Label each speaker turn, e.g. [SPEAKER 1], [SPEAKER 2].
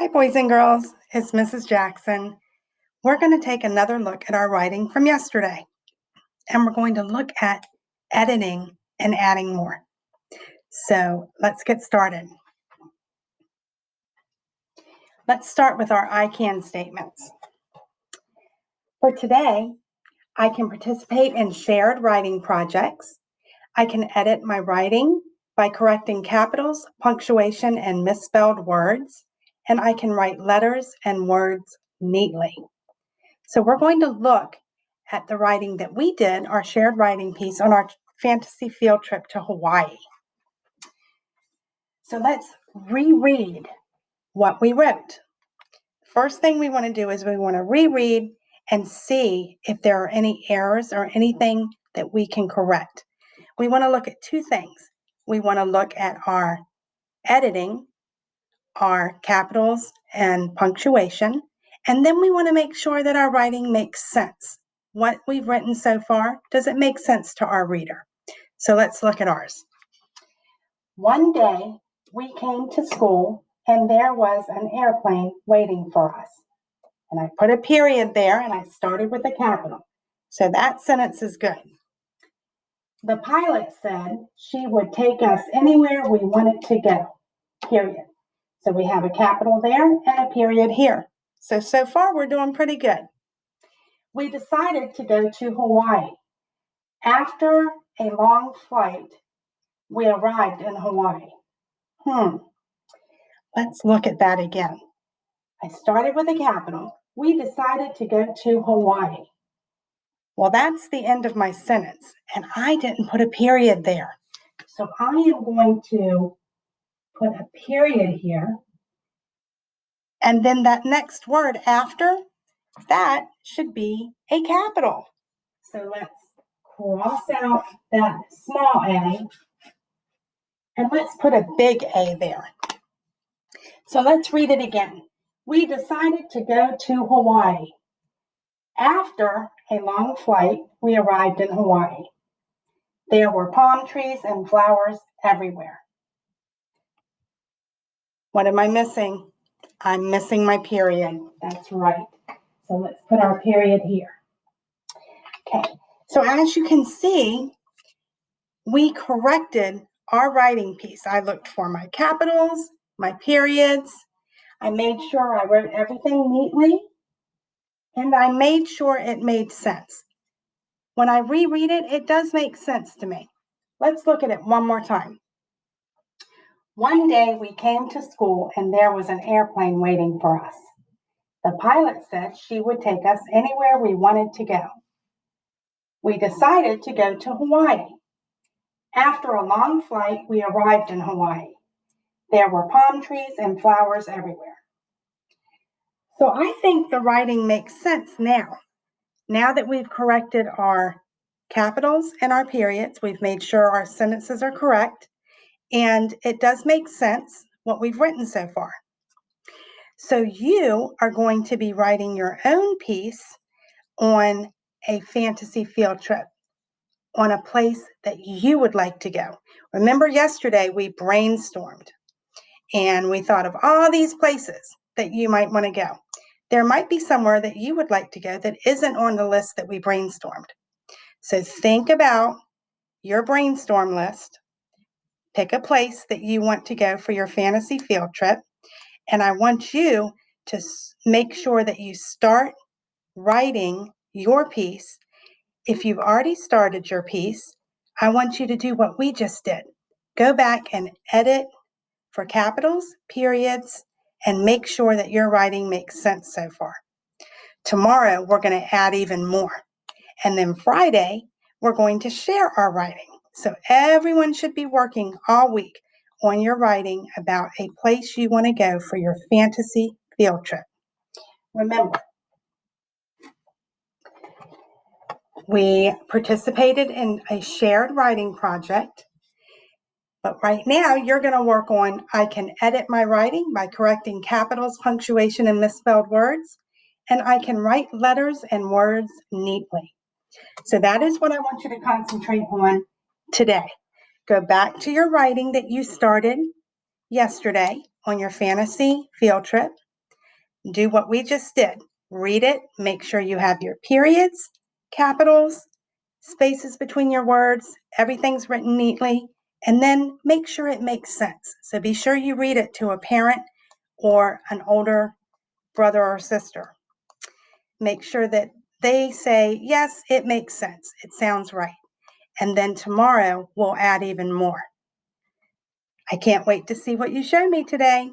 [SPEAKER 1] Hi, boys and girls. It's Mrs. Jackson. We're going to take another look at our writing from yesterday, and we're going to look at editing and adding more. So let's get started. Let's start with our I can statements. For today, I can participate in shared writing projects. I can edit my writing by correcting capitals, punctuation, and misspelled words, and I can write letters and words neatly. So we're going to look at the writing that we did, our shared writing piece on our fantasy field trip to Hawaii. So let's reread what we wrote. First thing we want to do is we want to reread and see if there are any errors or anything that we can correct. We want to look at two things. We want to look at our editing, our capitals and punctuation, and then we want to make sure that our writing makes sense. What we've written so far, does it make sense to our reader? So let's look at ours. One day, we came to school and there was an airplane waiting for us. And I put a period there and I started with a capital. So that sentence is good. The pilot said she would take us anywhere we wanted to go, period. So we have a capital there and a period here. So far we're doing pretty good. We decided to go to Hawaii. After a long flight, we arrived in Hawaii. Let's look at that again. I started with a capital. We decided to go to Hawaii. Well, that's the end of my sentence, and I didn't put a period there. So I am going to put a period here. And then that next word after, that should be a capital. So let's cross out that small a, and let's put a big A there. So let's read it again. We decided to go to Hawaii. After a long flight, we arrived in Hawaii. There were palm trees and flowers everywhere. What am I missing? I'm missing my period. That's right. So let's put our period here. Okay, so as you can see, we corrected our writing piece. I looked for my capitals, my periods. I made sure I wrote everything neatly, and I made sure it made sense. When I reread it, it does make sense to me. Let's look at it one more time. One day we came to school and there was an airplane waiting for us. The pilot said she would take us anywhere we wanted to go. We decided to go to Hawaii. After a long flight, we arrived in Hawaii. There were palm trees and flowers everywhere. So I think the writing makes sense now. Now that we've corrected our capitals and our periods, we've made sure our sentences are correct, and it does make sense what we've written so far. So you are going to be writing your own piece on a fantasy field trip, on a place that you would like to go. Remember yesterday we brainstormed and we thought of all these places that you might want to go. There might be somewhere that you would like to go that isn't on the list that we brainstormed. So think about your brainstorm list. Pick a place that you want to go for your fantasy field trip. And I want you to make sure that you start writing your piece. If you've already started your piece, I want you to do what we just did. Go back and edit for capitals, periods, and make sure that your writing makes sense so far. Tomorrow, we're going to add even more. And then Friday, we're going to share our writing. So everyone should be working all week on your writing about a place you want to go for your fantasy field trip. Remember, we participated in a shared writing project. But right now, you're going to work on, I can edit my writing by correcting capitals, punctuation, and misspelled words, and I can write letters and words neatly. So that is what I want you to concentrate on today. Go back to your writing that you started yesterday on your fantasy field trip. do what we just did. Read it, make sure you have your periods, capitals, spaces between your words, everything's written neatly, and then make sure it makes sense. So be sure you read it to a parent or an older brother or sister. Make sure that they say, yes, it makes sense. It sounds right. And then tomorrow we'll add even more. I can't wait to see what you show me today.